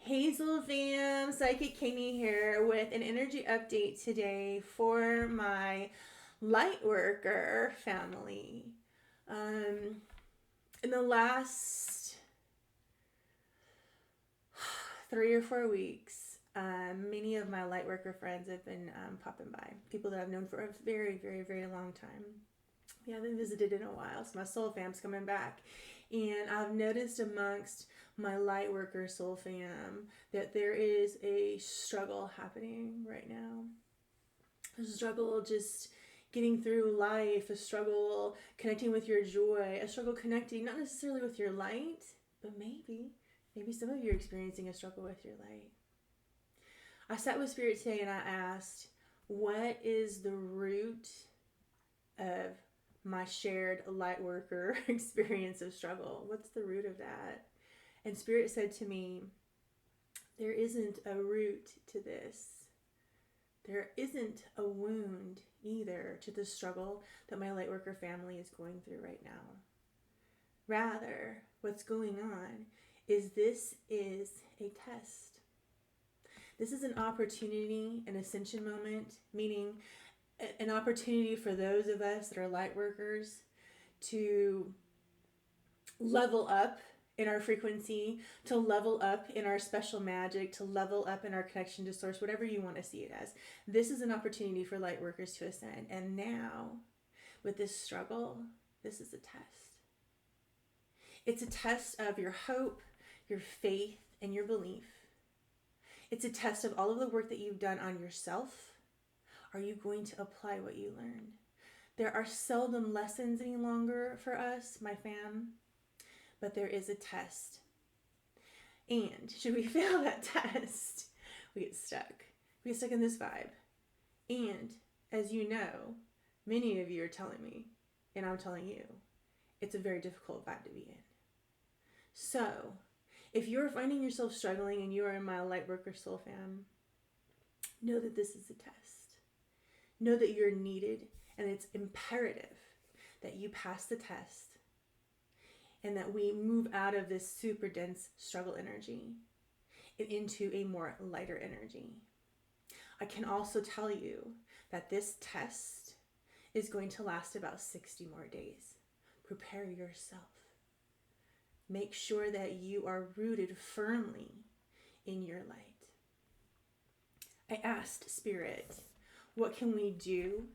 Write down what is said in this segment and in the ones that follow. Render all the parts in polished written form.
Hazel Fam, Psychic Kami here with an energy update today for my Lightworker family. In the last 3 or 4 weeks, many of my Lightworker friends have been popping by. People that I've known for a very, very, very long time. We haven't visited in a while, so my soul fam's coming back. And I've noticed amongst my light worker soul fam that there is a struggle happening right now. A struggle just getting through life, a struggle connecting with your joy, a struggle connecting not necessarily with your light, but maybe some of you are experiencing a struggle with your light. I sat with Spirit today and I asked, what is the root of my shared light worker experience of struggle? What's the root of that? And Spirit said to me, there isn't a root to this. There isn't a wound either to the struggle that my lightworker family is going through right now. Rather, what's going on is this is a test. This is an opportunity, an ascension moment, meaning an opportunity for those of us that are light workers to level up in our frequency, to level up in our special magic, to level up in our connection to source, whatever you want to see it as. This is an opportunity for light workers to ascend. And now, with this struggle, this is a test. It's a test of your hope, your faith, and your belief. It's a test of all of the work that you've done on yourself. Are you going to apply what you learned? There are seldom lessons any longer for us, my fam, but there is a test. And should we fail that test, we get stuck. We get stuck in this vibe. And as you know, many of you are telling me, and I'm telling you, it's a very difficult vibe to be in. So, if you're finding yourself struggling and you are in my Lightworker Soul fam, know that this is a test. Know that you're needed, and it's imperative that you pass the test and that we move out of this super dense struggle energy and into a more lighter energy. I can also tell you that this test is going to last about 60 more days. Prepare yourself. Make sure that you are rooted firmly in your light. I asked Spirit, what can we do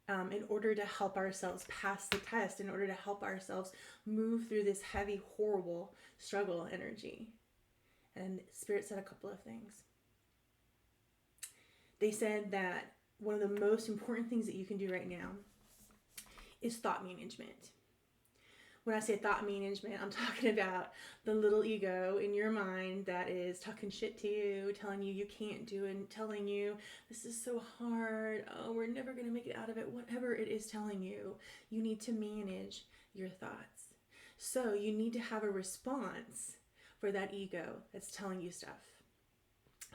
in order to help ourselves pass the test, in order to help ourselves move through this heavy, horrible struggle energy? And Spirit said a couple of things. They said that one of the most important things that you can do right now is thought management. When I say thought management, I'm talking about the little ego in your mind that is talking shit to you, telling you you can't do it, and telling you this is so hard, oh, we're never going to make it out of it. Whatever it is telling you, you need to manage your thoughts. So you need to have a response for that ego that's telling you stuff.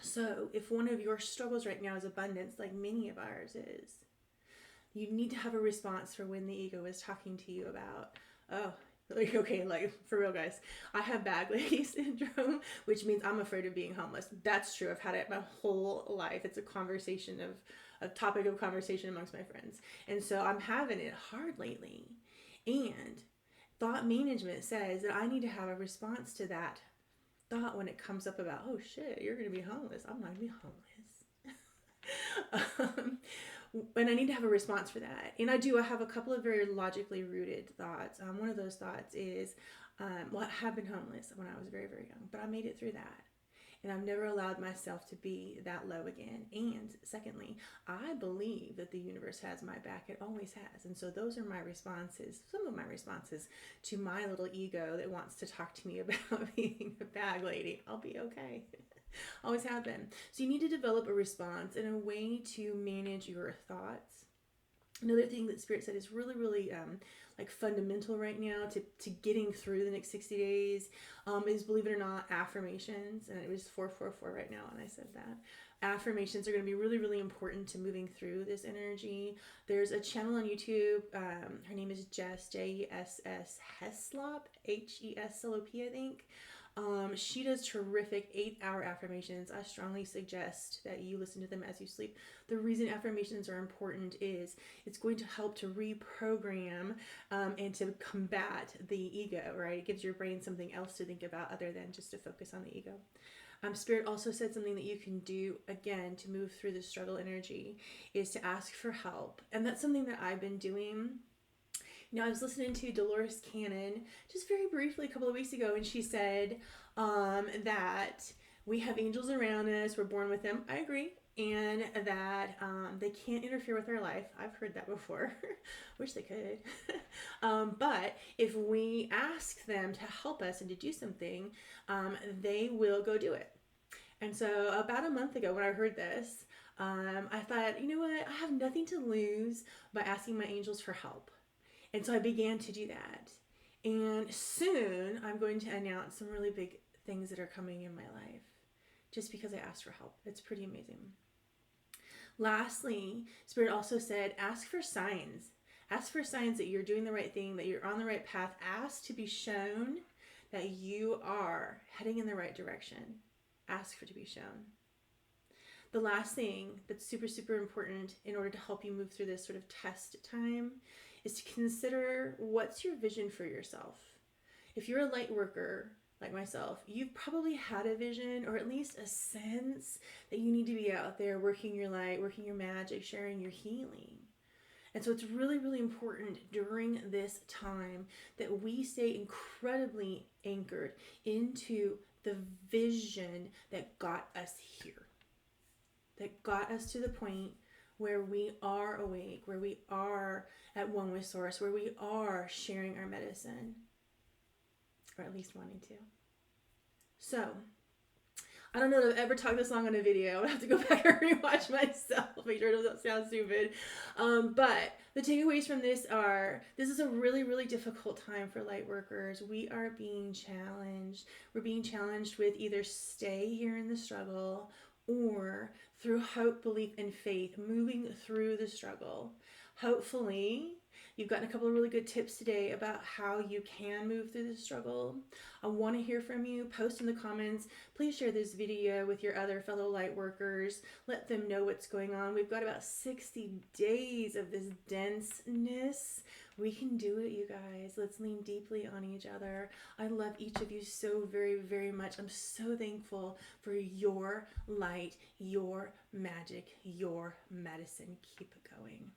So if one of your struggles right now is abundance, like many of ours is, you need to have a response for when the ego is talking to you about, oh, okay, like for real, guys, I have bag lady syndrome, which means I'm afraid of being homeless. That's true. I've had it my whole life. It's a topic of conversation amongst my friends. And so I'm having it hard lately. And thought management says that I need to have a response to that thought when it comes up about, oh shit, you're going to be homeless. I'm not going to be homeless. And I need to have a response for that. And I have a couple of very logically rooted thoughts. One of those thoughts is, I have been homeless when I was very, very young, but I made it through that. And I've never allowed myself to be that low again. And secondly, I believe that the universe has my back. It always has. And so those are my responses, some of my responses to my little ego that wants to talk to me about being a bag lady. I'll be okay. Always have been. So you need to develop a response and a way to manage your thoughts. Another thing that Spirit said is really, really fundamental right now to getting through the next 60 days is, believe it or not, affirmations. And it was 444 right now, and I said that. Affirmations are going to be really, really important to moving through this energy. There's a channel on YouTube. Her name is Jess, Jess Heslop, Heslop, I think. She does terrific 8-hour affirmations. I strongly suggest that you listen to them as you sleep. The reason affirmations are important is it's going to help to reprogram and to combat the ego, right? It gives your brain something else to think about other than just to focus on the ego. Spirit also said something that you can do, again, to move through the struggle energy is to ask for help. And that's something that I've been doing. I was listening to Dolores Cannon just very briefly a couple of weeks ago, and she said that we have angels around us, we're born with them. I agree. And that they can't interfere with our life. I've heard that before. Wish they could. But if we ask them to help us and to do something, they will go do it. And so about a month ago when I heard this, I thought, you know what? I have nothing to lose by asking my angels for help. And so I began to do that. And soon I'm going to announce some really big things that are coming in my life just because I asked for help. It's pretty amazing. Lastly, Spirit also said, ask for signs. Ask for signs that you're doing the right thing, that you're on the right path. Ask to be shown that you are heading in the right direction. Ask for to be shown. The last thing that's super, super important in order to help you move through this sort of test time is to consider what's your vision for yourself. If you're a light worker like myself, you've probably had a vision or at least a sense that you need to be out there working your light, working your magic, sharing your healing. And so it's really, really important during this time that we stay incredibly anchored into the vision that got us here, that got us to the point where we are awake, where we are at one with Source, where we are sharing our medicine, or at least wanting to. So, I don't know that I've ever talked this long on a video. I have to go back and rewatch myself, make sure it doesn't sound stupid. But the takeaways from this are, this is a really, really difficult time for light workers. We are being challenged. We're being challenged with either stay here in the struggle or through hope, belief, and faith, moving through the struggle. Hopefully, you've gotten a couple of really good tips today about how you can move through the struggle. I want to hear from you. Post in the comments. Please share this video with your other fellow light workers. Let them know what's going on. We've got about 60 days of this denseness. We can do it, you guys. Let's lean deeply on each other. I love each of you so very, very much. I'm so thankful for your light, your magic, your medicine. Keep it going.